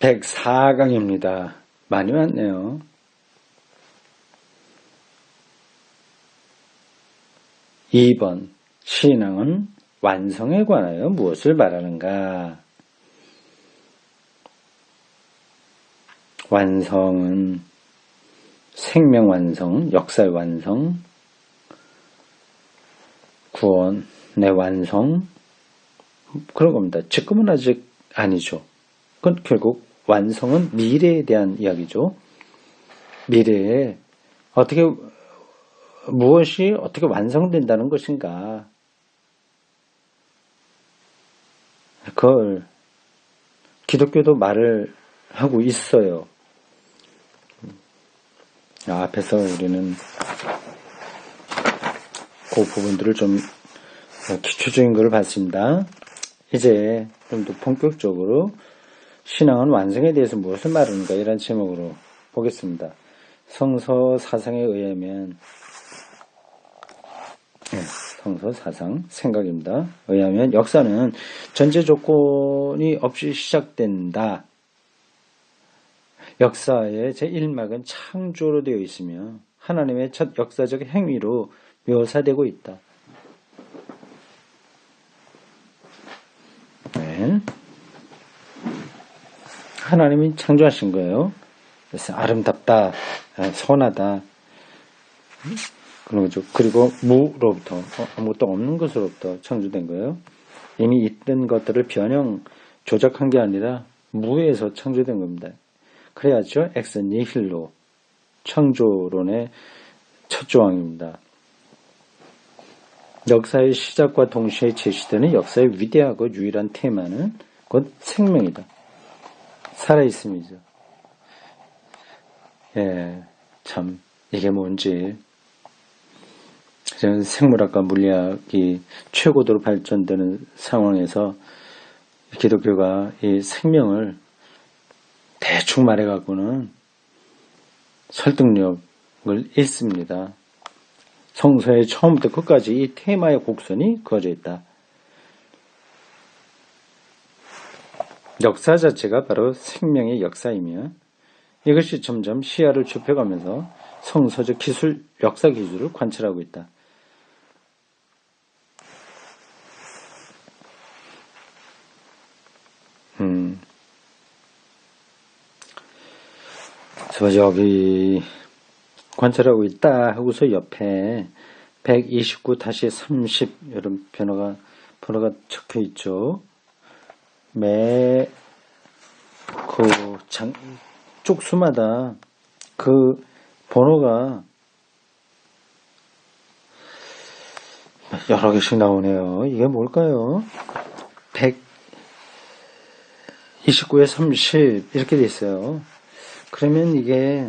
104강입니다. 많이 왔네요. 2번 신앙은 완성에 관하여 무엇을 말하는가? 완성은 생명 완성, 역사의 완성, 구원의 완성, 그런 겁니다. 지금은 아직 아니죠. 그건 결국 완성은 미래에 대한 이야기죠. 미래에 무엇이 어떻게 완성된다는 것인가. 그걸 기독교도 말을 하고 있어요. 앞에서 우리는 그 부분들을 좀 기초적인 걸 봤습니다. 이제 좀 더 본격적으로 신앙은 완성에 대해서 무엇을 말하는가 이런 제목으로 보겠습니다. 성서 사상에 의하면 성서 사상 생각입니다. 의하면 역사는 전제 조건이 없이 시작된다. 역사의 제1막은 창조로 되어 있으며 하나님의 첫 역사적 행위로 묘사되고 있다. 네. 하나님이 창조하신 거예요. 그래서 아름답다, 선하다, 그런 거죠. 그리고 무로부터, 아무것도 없는 것으로부터 창조된 거예요. 이미 있던 것들을 변형, 조작한 게 아니라 무에서 창조된 겁니다. 그래야죠. 엑스 니힐로, 창조론의 첫 조항입니다. 역사의 시작과 동시에 제시되는 역사의 위대하고 유일한 테마는 곧 생명이다. 살아있음이죠. 참 이게 뭔지 생물학과 물리학이 최고도로 발전되는 상황에서 기독교가 이 생명을 대충 말해갖고는 설득력을 잃습니다. 성서의 처음부터 끝까지 이 테마의 곡선이 그어져 있다. 역사 자체가 바로 생명의 역사이며 이것이 점점 시야를 좁혀가면서 성서적 기술, 역사 기술을 관찰하고 있다. 저 여기 관찰하고 있다 하고서 옆에 129-30 이런 번호가 적혀 있죠. 쪽수마다 그 번호가 여러 개씩 나오네요. 이게 뭘까요? 129에 30 이렇게 돼 있어요. 그러면 이게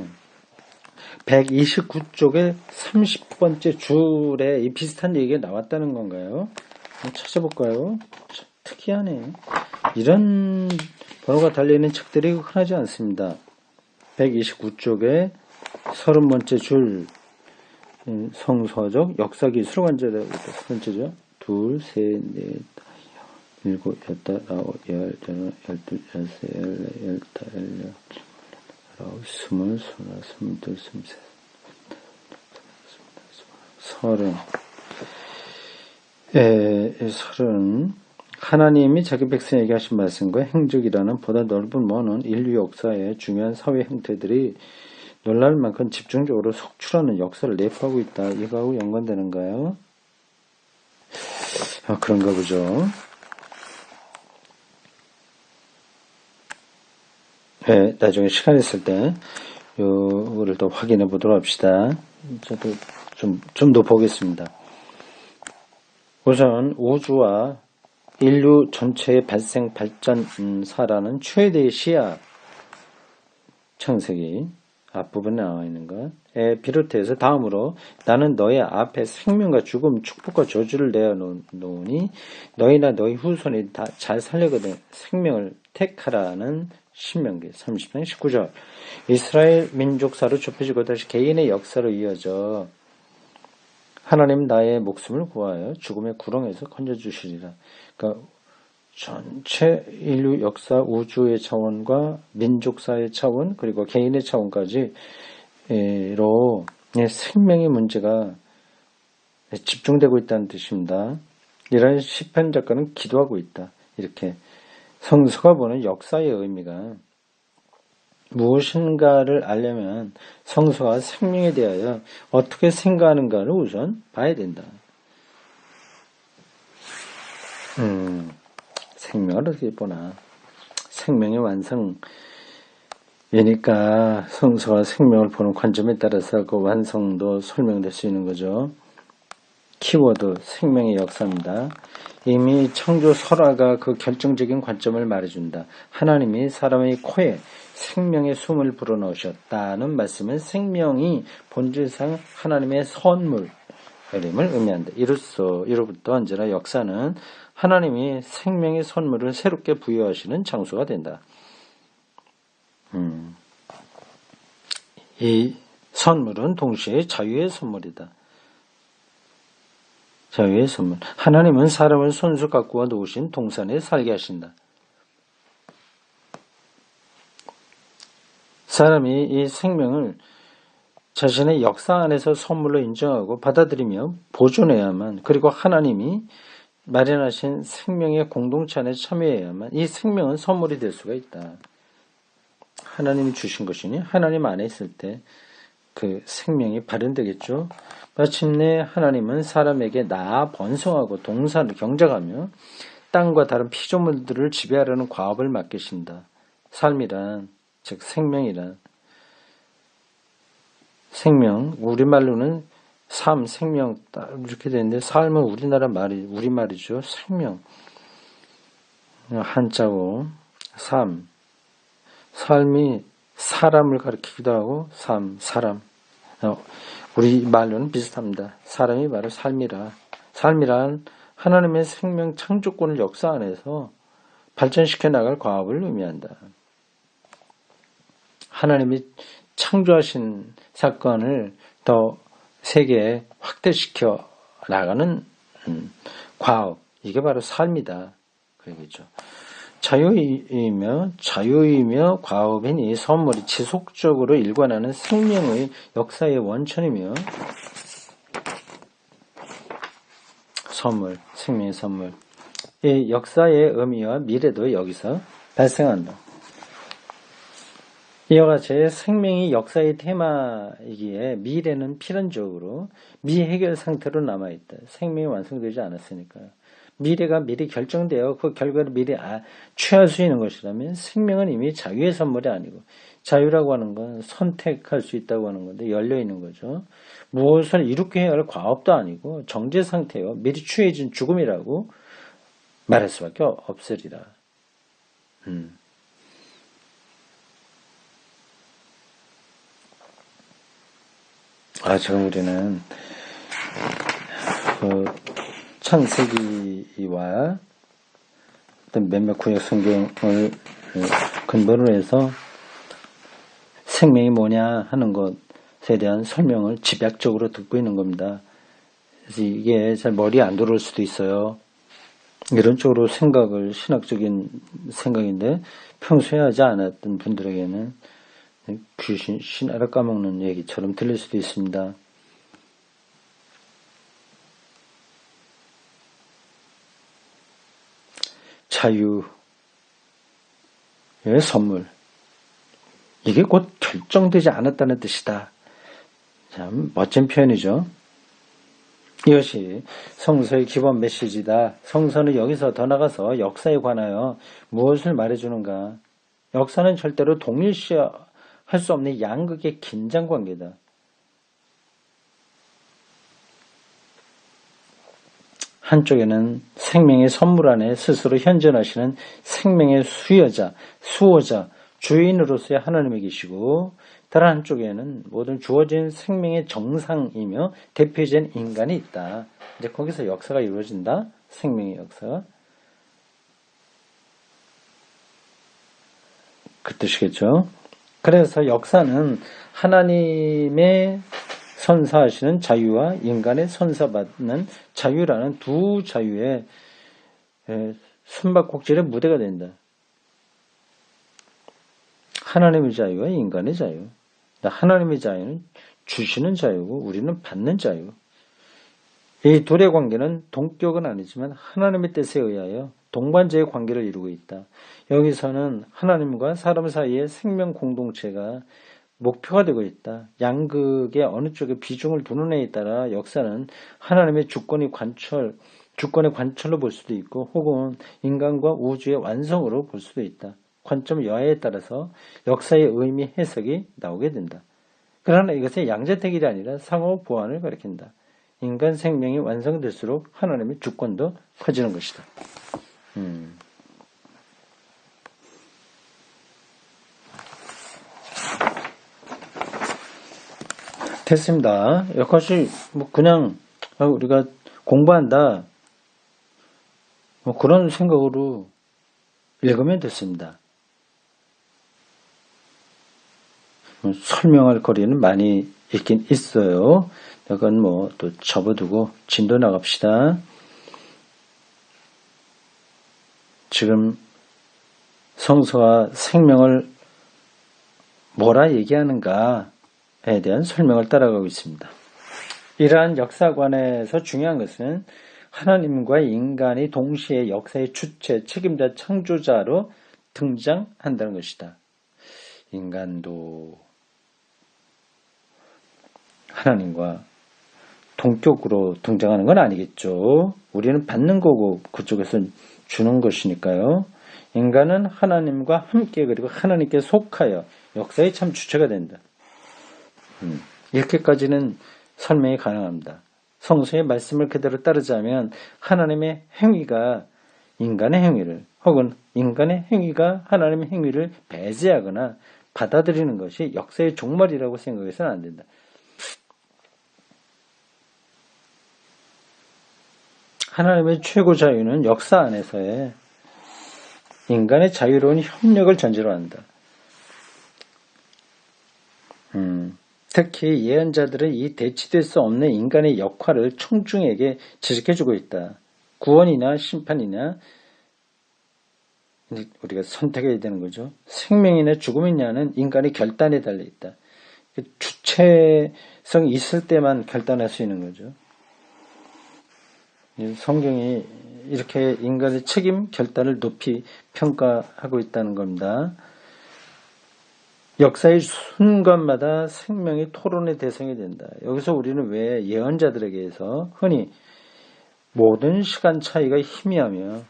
129쪽에 30번째 줄에 이 비슷한 얘기가 나왔다는 건가요? 한번 찾아볼까요? 특이하네. 이런 번호가 달려있는 책들이 흔하지 않습니다. 129쪽에 30번째 줄 성서적 역사기술 관절하고 있다. 첫 번째죠. 2, 3, 4, 5, 7, 8, 9, 10, 11, 12, 13, 14, 15, 16, 17, 18, 20, 30. 하나님이 자기 백성에게 하신 말씀과 행적이라는 보다 넓은 먼 인류 역사의 중요한 사회 형태들이 놀랄 만큼 집중적으로 속출하는 역사를 내포하고 있다. 이거하고 연관되는가요? 그런가 보죠. 나중에 시간 있을 때 요거를 더 확인해 보도록 합시다. 저도 좀 더 보겠습니다. 우선 우주와 인류 전체의 발전사라는 최대의 시야 창세기 앞부분에 나와 있는 것에 비롯해서 다음으로 나는 너의 앞에 생명과 죽음, 축복과 저주를 내어놓으니 너희나 너희 후손이 다 잘 살려거든 생명을 택하라는 신명기 30장 19절. 이스라엘 민족사로 좁혀지고 다시 개인의 역사로 이어져 하나님 나의 목숨을 구하여 죽음의 구렁에서 건져주시리라. 그러니까 전체 인류 역사 우주의 차원과 민족사의 차원 그리고 개인의 차원까지로 생명의 문제가 집중되고 있다는 뜻입니다. 이런 시편 작가는 기도하고 있다. 이렇게 성서가 보는 역사의 의미가 무엇인가를 알려면 성서가 생명에 대하여 어떻게 생각하는가를 우선 봐야 된다. 생명을 어떻게 보나. 생명의 완성이니까 성서가 생명을 보는 관점에 따라서 그 완성도 설명될 수 있는 거죠. 키워드 생명의 역사입니다. 이미 창조 설화가 그 결정적인 관점을 말해준다. 하나님이 사람의 코에 생명의 숨을 불어넣으셨다는 말씀은 생명이 본질상 하나님의 선물임을 의미한다. 이로부터 언제나 역사는 하나님이 생명의 선물을 새롭게 부여하시는 장소가 된다. 이 선물은 동시에 자유의 선물이다. 자유의 선물. 하나님은 사람을 손수 가꾸어 놓으신 동산에 살게 하신다. 사람이 이 생명을 자신의 역사 안에서 선물로 인정하고 받아들이며 보존해야만, 그리고 하나님이 마련하신 생명의 공동체 안에 참여해야만 이 생명은 선물이 될 수가 있다. 하나님이 주신 것이니 하나님 안에 있을 때 그 생명이 발현되겠죠. 마침내 하나님은 사람에게 나아 번성하고 동산을 경작하며 땅과 다른 피조물들을 지배하려는 과업을 맡기신다. 삶이란, 즉 생명이란, 생명, 우리말로는 삶, 생명 이렇게 되는데 삶은 우리말이죠. 생명, 한자고 삶이 사람을 가리키기도 하고 사람. 우리말로는 비슷합니다. 사람이 바로 삶이란 하나님의 생명 창조권을 역사 안에서 발전시켜 나갈 과업을 의미한다. 하나님이 창조하신 사건을 더 세계에 확대시켜 나가는 과업, 이게 바로 삶이다. 그 얘기죠. 자유이며 과업인 이 선물이 지속적으로 일관하는 생명의 역사의 원천이며 생명의 선물. 이 역사의 의미와 미래도 여기서 발생한다. 이와 같이 생명이 역사의 테마이기에 미래는 필연적으로 미해결 상태로 남아있다. 생명이 완성되지 않았으니까요. 미래가 미리 결정되어 그 결과를 미리 취할 수 있는 것이라면 생명은 이미 자유의 선물이 아니고, 자유라고 하는 건 선택할 수 있다고 하는 건데 열려있는 거죠. 무엇을 이룩게 해야 할 과업도 아니고 정제 상태요. 미리 취해진 죽음이라고 말할 수밖에 없으리라. 지금 우리는 창세기와 어떤 몇몇 구약 성경을 근본으로 해서 생명이 뭐냐 하는 것에 대한 설명을 집약적으로 듣고 있는 겁니다. 그래서 이게 잘 머리에 안 들어올 수도 있어요. 이런 쪽으로 신학적인 생각인데 평소에 하지 않았던 분들에게는 귀신, 신하를 까먹는 얘기처럼 들릴 수도 있습니다. 자유의 선물. 이게 곧 결정되지 않았다는 뜻이다. 참 멋진 표현이죠. 이것이 성서의 기본 메시지다. 성서는 여기서 더 나가서 역사에 관하여 무엇을 말해주는가. 역사는 절대로 동일시할 수 없는 양극의 긴장관계다. 한쪽에는 생명의 선물 안에 스스로 현존하시는 생명의 수호자, 주인으로서의 하나님이 계시고, 다른 한쪽에는 모든 주어진 생명의 정상이며 대표적인 인간이 있다. 이제 거기서 역사가 이루어진다. 생명의 역사가. 그 뜻이겠죠. 그래서 역사는 하나님의 선사하시는 자유와 인간의 선사받는 자유라는 두 자유의 숨바꼭질의 무대가 된다. 하나님의 자유와 인간의 자유. 하나님의 자유는 주시는 자유고 우리는 받는 자유. 이 둘의 관계는 동격은 아니지만 하나님의 뜻에 의하여 동반자의 관계를 이루고 있다. 여기서는 하나님과 사람 사이의 생명 공동체가 목표가 되고 있다. 양극의 어느 쪽에 비중을 두는 애에 따라 역사는 하나님의 주권의 관철로 볼 수도 있고 혹은 인간과 우주의 완성으로 볼 수도 있다. 관점 여하에 따라서 역사의 의미 해석이 나오게 된다. 그러나 이것은 양자택일이 아니라 상호 보완을 가리킨다. 인간 생명이 완성될수록 하나님의 주권도 커지는 것이다. 됐습니다. 여기까지 그냥 우리가 공부한다 그런 생각으로 읽으면 됐습니다. 설명할 거리는 많이 있긴 있어요. 이건 또 접어두고 진도 나갑시다. 지금 성서와 생명을 뭐라 얘기하는가에 대한 설명을 따라가고 있습니다. 이러한 역사관에서 중요한 것은 하나님과 인간이 동시에 역사의 주체, 책임자, 창조자로 등장한다는 것이다. 인간도 하나님과 동격으로 등장하는 건 아니겠죠. 우리는 받는 거고 그쪽에서 주는 것이니까요. 인간은 하나님과 함께 그리고 하나님께 속하여 역사의 참 주체가 된다. 이렇게까지는 설명이 가능합니다. 성서의 말씀을 그대로 따르자면 하나님의 행위가 인간의 행위를 혹은 인간의 행위가 하나님의 행위를 배제하거나 받아들이는 것이 역사의 종말이라고 생각해서는 안 된다. 하나님의 최고 자유는 역사 안에서의 인간의 자유로운 협력을 전제로 한다. 특히 예언자들은 이 대치될 수 없는 인간의 역할을 청중에게 지적해주고 있다. 구원이나 심판이나 우리가 선택해야 되는 거죠. 생명이나 죽음이냐는 인간의 결단에 달려있다. 주체성이 있을 때만 결단할 수 있는 거죠. 성경이 이렇게 인간의 책임 결단을 높이 평가하고 있다는 겁니다. 역사의 순간마다 생명이 토론의 대상이 된다. 여기서 우리는 왜 예언자들에게서 흔히 모든 시간 차이가 희미하며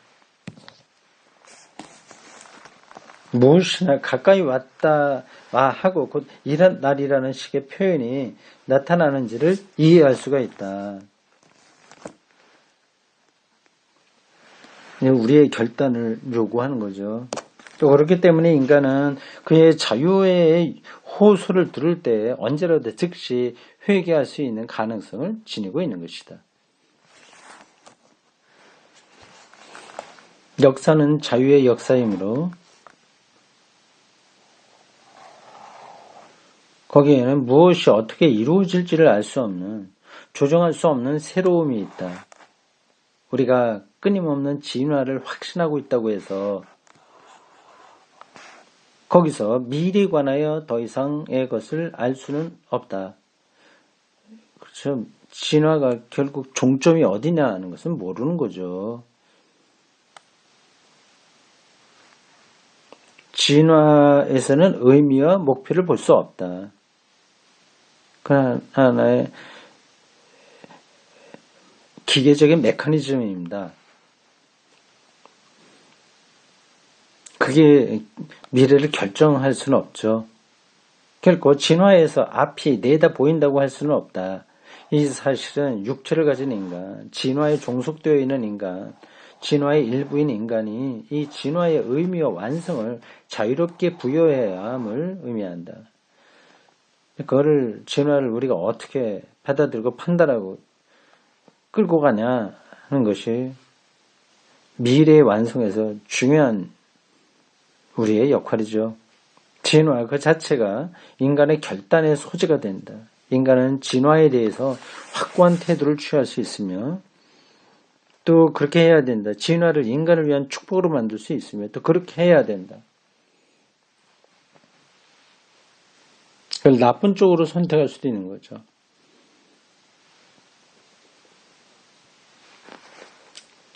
무엇이나 가까이 왔다 와 하고 곧 이런 날이라는 식의 표현이 나타나는지를 이해할 수가 있다. 우리의 결단을 요구하는 거죠. 또 그렇기 때문에 인간은 그의 자유의 호소를 들을 때 언제라도 즉시 회개할 수 있는 가능성을 지니고 있는 것이다. 역사는 자유의 역사이므로 거기에는 무엇이 어떻게 이루어질지를 알 수 없는, 조정할 수 없는 새로움이 있다. 우리가 끊임없는 진화를 확신하고 있다고 해서 거기서 미래에 관하여 더 이상의 것을 알 수는 없다. 그렇죠. 진화가 결국 종점이 어디냐 하는 것은 모르는 거죠. 진화에서는 의미와 목표를 볼 수 없다. 그 하나의 기계적인 메커니즘입니다. 그게 미래를 결정할 수는 없죠. 결코 진화에서 앞이 내다 보인다고 할 수는 없다. 이 사실은 육체를 가진 인간, 진화에 종속되어 있는 인간, 진화의 일부인 인간이 이 진화의 의미와 완성을 자유롭게 부여해야 함을 의미한다. 그거를 진화를 우리가 어떻게 받아들이고 판단하고 끌고 가냐 하는 것이 미래의 완성에서 중요한 우리의 역할이죠. 진화 그 자체가 인간의 결단의 소지가 된다. 인간은 진화에 대해서 확고한 태도를 취할 수 있으며 또 그렇게 해야 된다. 진화를 인간을 위한 축복으로 만들 수 있으며 또 그렇게 해야 된다. 그걸 나쁜 쪽으로 선택할 수도 있는 거죠.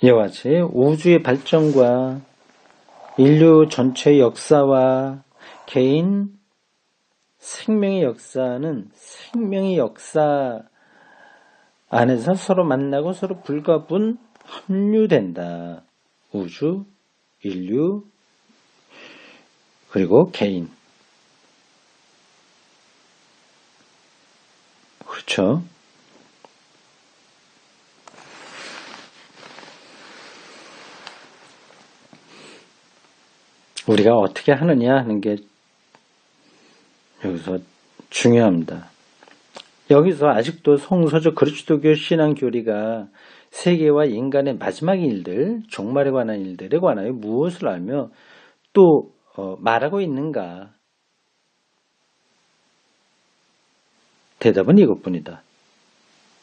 이와 같이 우주의 발전과 인류 전체의 역사와 개인 생명의 역사는 생명의 역사 안에서 서로 만나고 서로 불가분 합류된다. 우주, 인류, 그리고 개인. 그렇죠. 우리가 어떻게 하느냐 하는 게 여기서 중요합니다. 여기서 아직도 성서적 그리스도교 신앙 교리가 세계와 인간의 마지막 일들, 종말에 관한 일들에 관하여 무엇을 알며 또 말하고 있는가? 대답은 이것뿐이다.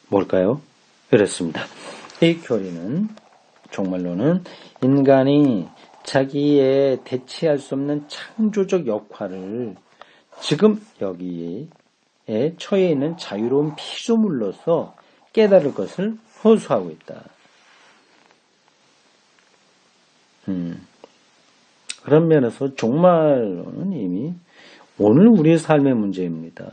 뭘까요? 그렇습니다. 이 교리는 정말로는 인간이 자기의 대체할 수 없는 창조적 역할을 지금 여기에 처해 있는 자유로운 피조물로서 깨달을 것을 호소하고 있다. 그런 면에서 정말로는 이미 오늘 우리의 삶의 문제입니다.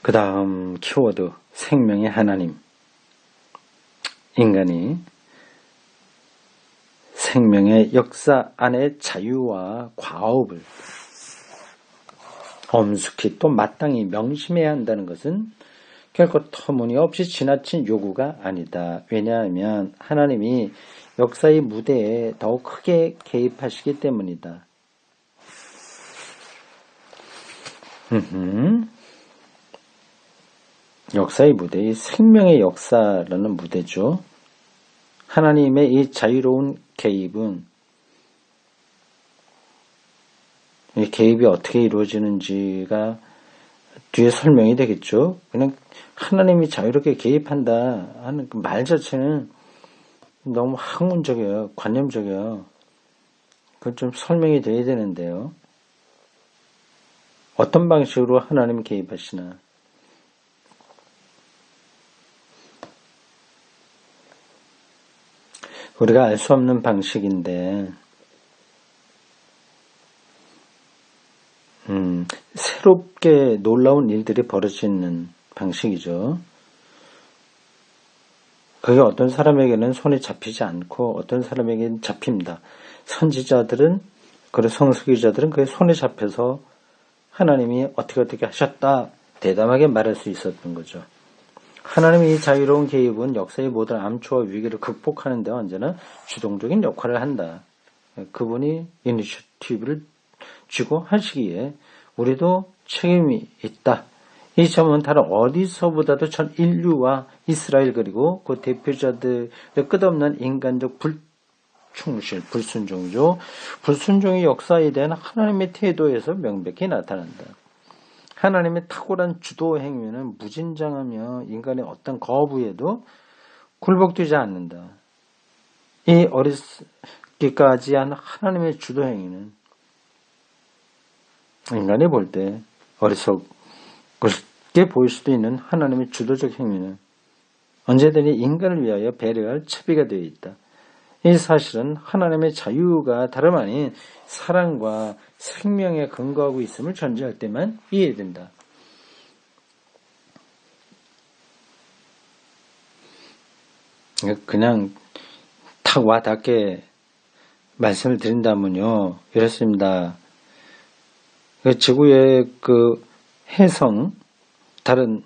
그 다음 키워드 생명의 하나님. 인간이 생명의 역사 안의 자유와 과업을 엄숙히 또 마땅히 명심해야 한다는 것은 결코 터무니없이 지나친 요구가 아니다. 왜냐하면 하나님이 역사의 무대에 더욱 크게 개입하시기 때문이다. 역사의 무대의 생명의 역사라는 무대죠. 하나님의 이 자유로운 개입은 이 개입이 어떻게 이루어지는지가 뒤에 설명이 되겠죠. 그냥 하나님이 자유롭게 개입한다 하는 그 말 자체는 너무 학문적이에요. 관념적이에요. 그건 좀 설명이 돼야 되는데요. 어떤 방식으로 하나님이 개입하시나. 우리가 알 수 없는 방식인데 새롭게 놀라운 일들이 벌어지는 방식이죠. 그게 어떤 사람에게는 손에 잡히지 않고 어떤 사람에게는 잡힙니다. 선지자들은 그리고 성수기자들은 그게 손에 잡혀서 하나님이 어떻게 하셨다 대담하게 말할 수 있었던 거죠. 하나님의 이 자유로운 개입은 역사의 모든 암초와 위기를 극복하는 데 언제나 주동적인 역할을 한다. 그분이 이니셔티브를 쥐고 하시기에 우리도 책임이 있다. 이 점은 다른 어디서보다도 전 인류와 이스라엘 그리고 그 대표자들의 끝없는 인간적 불충실, 불순종이죠. 불순종의 역사에 대한 하나님의 태도에서 명백히 나타난다. 하나님의 탁월한 주도 행위는 무진장하며 인간의 어떤 거부에도 굴복되지 않는다. 이 어리석기까지 한 하나님의 주도 행위는 인간이 볼 때 어리석게 보일 수도 있는 하나님의 주도적 행위는 언제든지 인간을 위하여 배려할 채비가 되어 있다. 이 사실은 하나님의 자유가 다름 아닌 사랑과 생명에 근거하고 있음을 전제할 때만 이해된다. 그냥 탁 와닿게 말씀을 드린다면요. 이렇습니다. 지구의 그 해성, 다른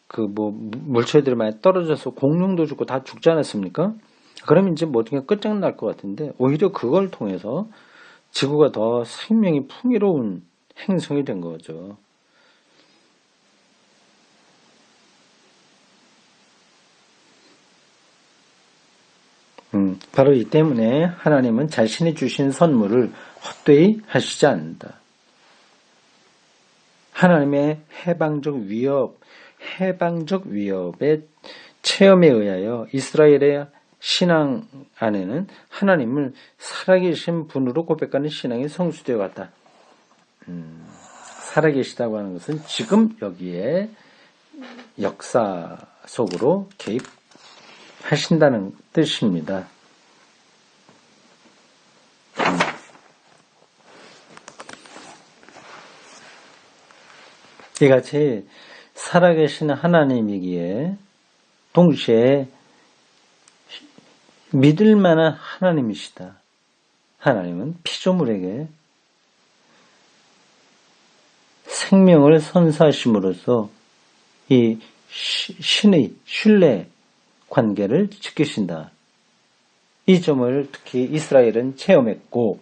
물체들이 많이 떨어져서 공룡도 죽고 다 죽지 않았습니까? 그럼 이제 모든 게 끝장날 것 같은데 오히려 그걸 통해서 지구가 더 생명이 풍요로운 행성이 된 거죠. 바로 이 때문에 하나님은 자신이 주신 선물을 헛되이 하시지 않는다. 하나님의 해방적 위협의 체험에 의하여 이스라엘의 신앙 안에는 하나님을 살아계신 분으로 고백하는 신앙이 성수되어 갔다. 살아계시다고 하는 것은 지금 여기에 역사 속으로 개입하신다는 뜻입니다. 이같이 살아계신 하나님이기에 동시에 믿을 만한 하나님이시다. 하나님은 피조물에게 생명을 선사하심으로써 이 신의 신뢰 관계를 지키신다. 이 점을 특히 이스라엘은 체험했고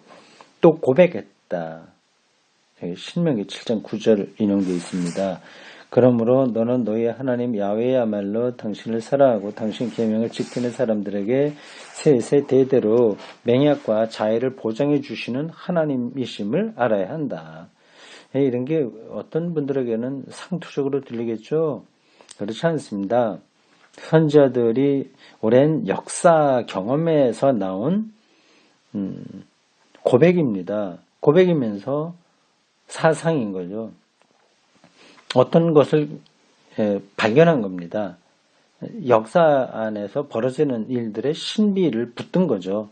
또 고백했다. 신명기 7장 9절 인용되어 있습니다. 그러므로 너는 너희 하나님 야훼야말로 당신을 사랑하고 당신 계명을 지키는 사람들에게 세세 대대로 맹약과 자애를 보장해 주시는 하나님이심을 알아야 한다. 이런 게 어떤 분들에게는 상투적으로 들리겠죠. 그렇지 않습니다. 선지자들이 오랜 역사 경험에서 나온 고백입니다. 고백이면서 사상인 거죠. 어떤 것을 발견한 겁니다. 역사 안에서 벌어지는 일들의 신비를 붙든 거죠.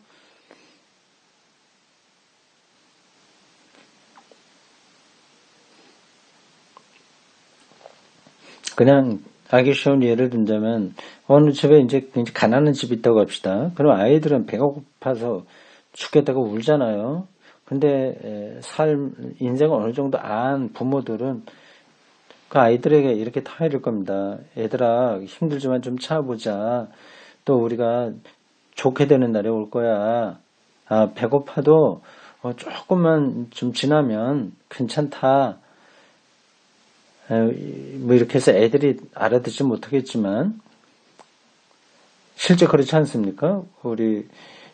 그냥 알기 쉬운 예를 든다면 어느 집에 이제 가난한 집이 있다고 합시다. 그럼 아이들은 배가 고파서 죽겠다고 울잖아요. 근데 인생을 어느 정도 안 부모들은 그 아이들에게 이렇게 타이를 겁니다. 얘들아 힘들지만 좀 참아보자. 또 우리가 좋게 되는 날이 올 거야. 배고파도 조금만 좀 지나면 괜찮다. 뭐 이렇게 해서 애들이 알아듣지 못하겠지만 실제 그렇지 않습니까? 우리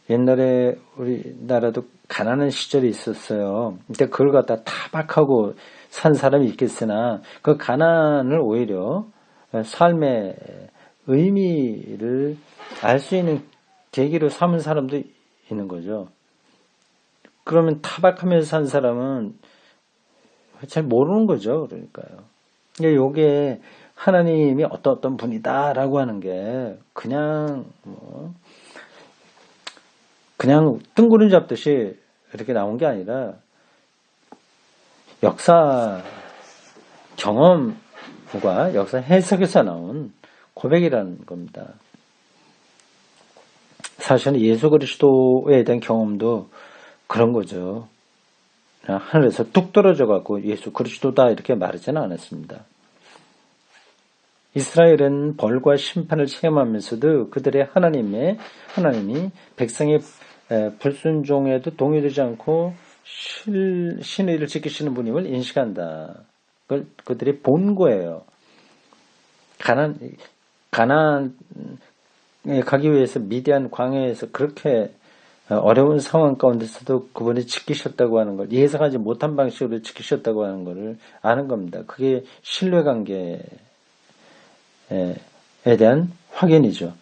옛날에 우리나라도 가난한 시절이 있었어요. 근데 그걸 갖다 타박하고 산 사람이 있겠으나 그 가난을 오히려 삶의 의미를 알 수 있는 계기로 삼은 사람도 있는 거죠. 그러면 타박하면서 산 사람은 잘 모르는 거죠. 그러니까요. 요게 하나님이 어떤 분이다라고 하는 게 그냥 그냥 뜬구름 잡듯이 이렇게 나온 게 아니라 역사 경험과 역사 해석에서 나온 고백이라는 겁니다. 사실은 예수 그리스도에 대한 경험도 그런 거죠. 하늘에서 뚝 떨어져 갖고 예수 그리스도다 이렇게 말하지는 않았습니다. 이스라엘은 벌과 심판을 체험하면서도 그들의 하나님이 백성의 불순종에도 동요되지 않고 신의를 지키시는 분임을 인식한다. 그들이 본 거예요. 가나안에 가기 위해서 미디안 광야에서 그렇게 어려운 상황 가운데서도 그분이 지키셨다고 하는 걸 예상하지 못한 방식으로 지키셨다고 하는 것을 아는 겁니다. 그게 신뢰관계에 대한 확인이죠.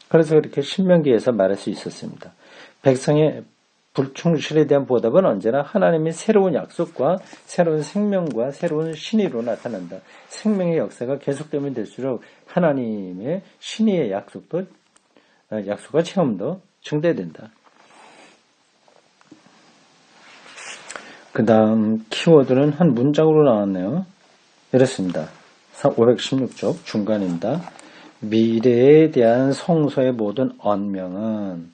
그래서 그렇게 신명기에서 말할 수 있었습니다. 백성의 불충실에 대한 보답은 언제나 하나님의 새로운 약속과 새로운 생명과 새로운 신의로 나타난다. 생명의 역사가 계속되면 될수록 하나님의 신의의 약속과 체험도 증대된다. 그 다음 키워드는 한 문장으로 나왔네요. 이렇습니다. 516쪽 중간입니다. 미래에 대한 성서의 모든 언명은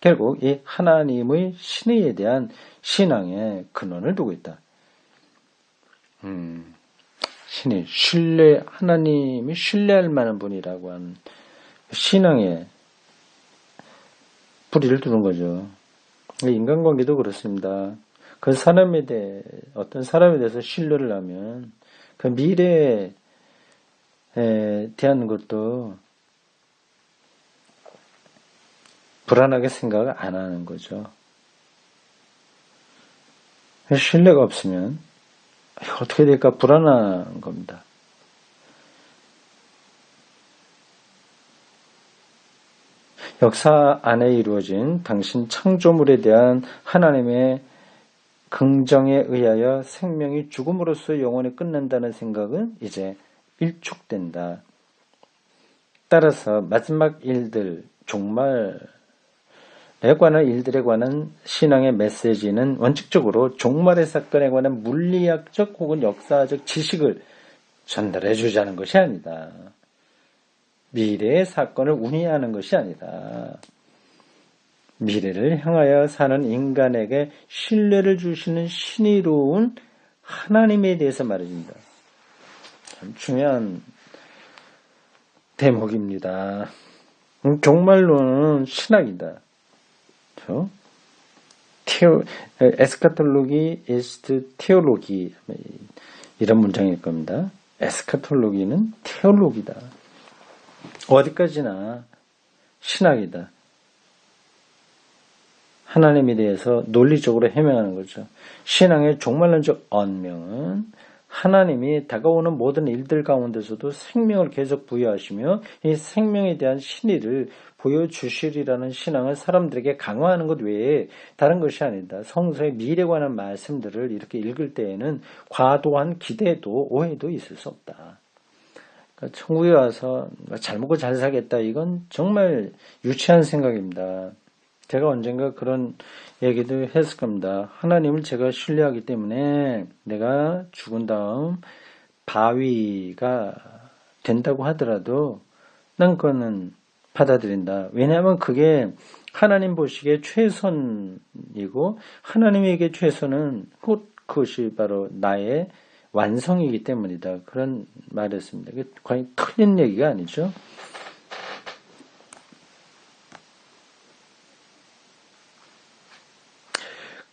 결국 이 하나님의 신의에 대한 신앙의 근원을 두고 있다. 하나님이 신뢰할 만한 분이라고 하는 신앙의 뿌리를 두는 거죠. 인간관계도 그렇습니다. 그 사람에 대해, 어떤 사람에 대해서 신뢰를 하면 그 미래에 대한 것도 불안하게 생각을 안 하는 거죠. 신뢰가 없으면 어떻게 될까 불안한 겁니다. 역사 안에 이루어진 당신 창조물에 대한 하나님의 긍정에 의하여 생명이 죽음으로써 영원히 끝난다는 생각은 이제 일축된다. 따라서 마지막 일들, 종말에 관한 일들에 관한 신앙의 메시지는 원칙적으로 종말의 사건에 관한 물리학적 혹은 역사적 지식을 전달해 주자는 것이 아니다. 미래의 사건을 운이하는 것이 아니다. 미래를 향하여 사는 인간에게 신뢰를 주시는 신의로운 하나님에 대해서 말해준다. 참 중요한 대목입니다. 종말론은 신학이다. 그렇죠? 에스카톨로기 이스트 테올로기 이런 문장일 겁니다. 에스카톨로기는 테올로기다. 어디까지나 신학이다. 하나님에 대해서 논리적으로 해명하는 거죠. 신앙의 종말론적 언명은 하나님이 다가오는 모든 일들 가운데서도 생명을 계속 부여하시며 이 생명에 대한 신의를 보여주시리라는 신앙을 사람들에게 강화하는 것 외에 다른 것이 아니다. 성서의 미래에 관한 말씀들을 이렇게 읽을 때에는 과도한 기대도 오해도 있을 수 없다. 그러니까 천국에 와서 잘 먹고 잘 살겠다. 이건 정말 유치한 생각입니다. 제가 언젠가 그런 얘기도 했을 겁니다. 하나님을 제가 신뢰하기 때문에 내가 죽은 다음 바위가 된다고 하더라도 난 그거는 받아들인다. 왜냐하면 그게 하나님 보시기에 최선이고 하나님에게 최선은 그것이 바로 나의 완성이기 때문이다. 그런 말이었습니다. 이게 과연 틀린 얘기가 아니죠.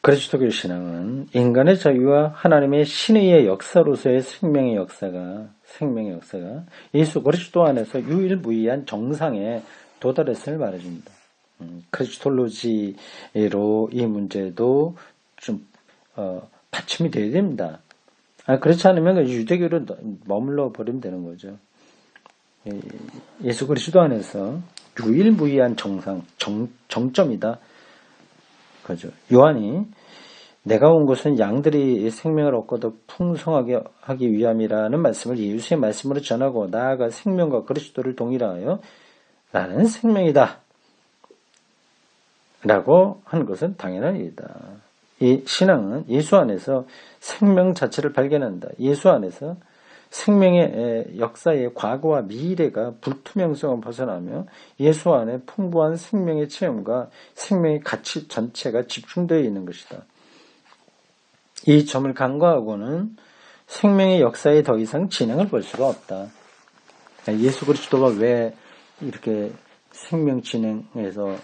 그리스도교 신앙은 인간의 자유와 하나님의 신의의 역사로서의 생명의 역사가 예수 그리스도 안에서 유일무이한 정상에 도달했음을 말해줍니다. 크리스톨로지로 이 문제도 좀 받침이 되어야 됩니다. 그렇지 않으면 유대교로 머물러 버리면 되는 거죠. 예수 그리스도 안에서 유일무이한 정상, 정점이다. 그죠. 요한이 내가 온 것은 양들이 생명을 얻고 더 풍성하게 하기 위함이라는 말씀을 예수의 말씀으로 전하고 나아가 생명과 그리스도를 동일하여 나는 생명이다. 라고 하는 것은 당연한 일이다. 이 신앙은 예수 안에서 생명 자체를 발견한다. 예수 안에서 생명의 역사의 과거와 미래가 불투명성을 벗어나며 예수 안에 풍부한 생명의 체험과 생명의 가치 전체가 집중되어 있는 것이다. 이 점을 간과하고는 생명의 역사에 더 이상 진행을 볼 수가 없다. 예수 그리스도가 왜 이렇게 생명 진행에서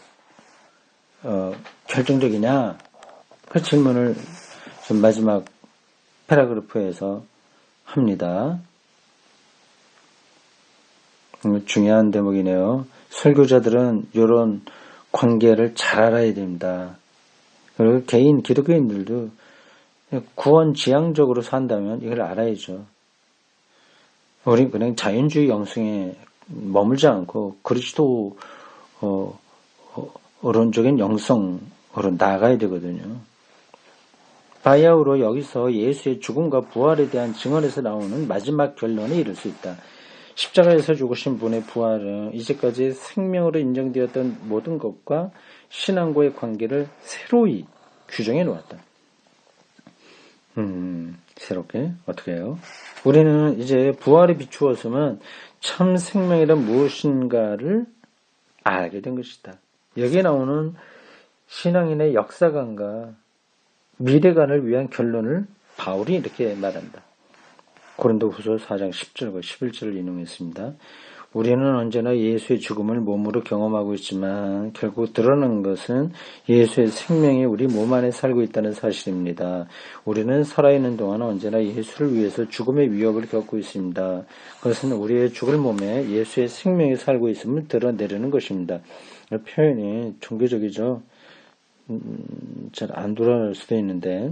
결정적이냐? 그 질문을 좀 마지막 패러그래프에서 합니다. 중요한 대목이네요. 설교자들은 이런 관계를 잘 알아야 됩니다. 그리고 개인 기독교인들도 구원 지향적으로 산다면 이걸 알아야죠. 우리 그냥 자연주의 영성에 머물지 않고 그리스도 어론적인 영성으로 나아가야 되거든요. 바야흐로 여기서 예수의 죽음과 부활에 대한 증언에서 나오는 마지막 결론에 이를 수 있다. 십자가에서 죽으신 분의 부활은 이제까지 생명으로 인정되었던 모든 것과 신앙과의 관계를 새로이 규정해 놓았다. 새롭게 어떻게 해요? 우리는 이제 부활에 비추어서만 참 생명이란 무엇인가를 알게 된 것이다. 여기에 나오는 신앙인의 역사관과 미래관을 위한 결론을 바울이 이렇게 말한다. 고린도후서 4장 10절과 11절을 인용했습니다. 우리는 언제나 예수의 죽음을 몸으로 경험하고 있지만 결국 드러나는 것은 예수의 생명이 우리 몸 안에 살고 있다는 사실입니다. 우리는 살아있는 동안 언제나 예수를 위해서 죽음의 위협을 겪고 있습니다. 그것은 우리의 죽을 몸에 예수의 생명이 살고 있음을 드러내려는 것입니다. 표현이 종교적이죠. 잘 안 돌아갈 수도 있는데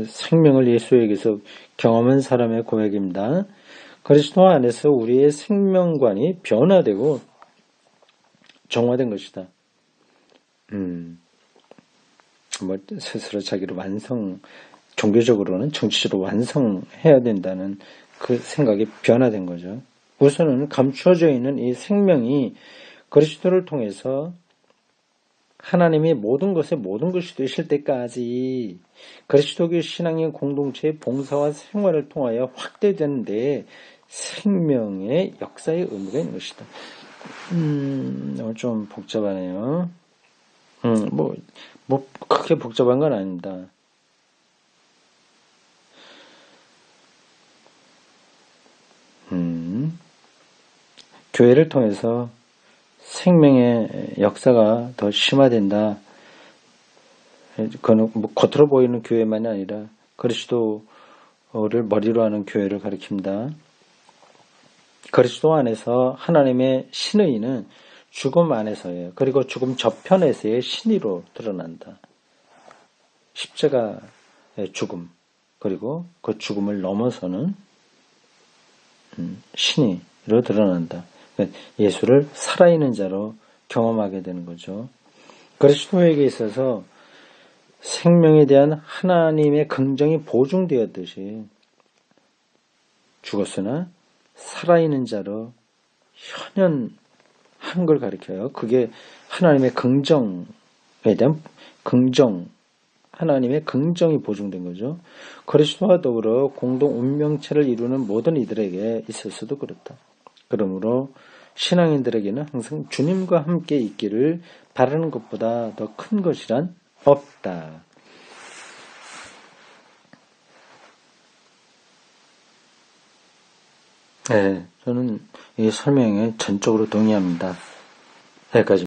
생명을 예수에게서 경험한 사람의 고백입니다. 그리스도 안에서 우리의 생명관이 변화되고 정화된 것이다. 스스로 자기를 종교적으로는 정치적으로 완성해야 된다는 그 생각이 변화된 거죠. 우선은 감추어져 있는 이 생명이 그리스도를 통해서 하나님의 모든 것이 되실 때까지 그리스도교 신앙의 공동체의 봉사와 생활을 통하여 확대되는데 생명의 역사의 의미가 있는 것이다. 좀 복잡하네요. 크게 복잡한 건 아닙니다. 교회를 통해서 생명의 역사가 더 심화된다. 그건 겉으로 보이는 교회만이 아니라 그리스도를 머리로 하는 교회를 가리킵니다. 그리스도 안에서 하나님의 신의는 죽음 안에서예요. 그리고 죽음 저편에서의 신의로 드러난다. 십자가의 죽음, 그리고 그 죽음을 넘어서는 신의로 드러난다. 예수를 살아있는 자로 경험하게 되는 거죠. 그리스도에게 있어서 생명에 대한 하나님의 긍정이 보증되었듯이 죽었으나 살아있는 자로 현현한 걸 가리켜요. 그게 하나님의 긍정에 대한 하나님의 긍정이 보증된 거죠. 그리스도와 더불어 공동 운명체를 이루는 모든 이들에게 있어서도 그렇다. 그러므로 신앙인들에게는 항상 주님과 함께 있기를 바라는 것보다 더 큰 것이란 없다. 네, 저는 이 설명에 전적으로 동의합니다. 여기까지.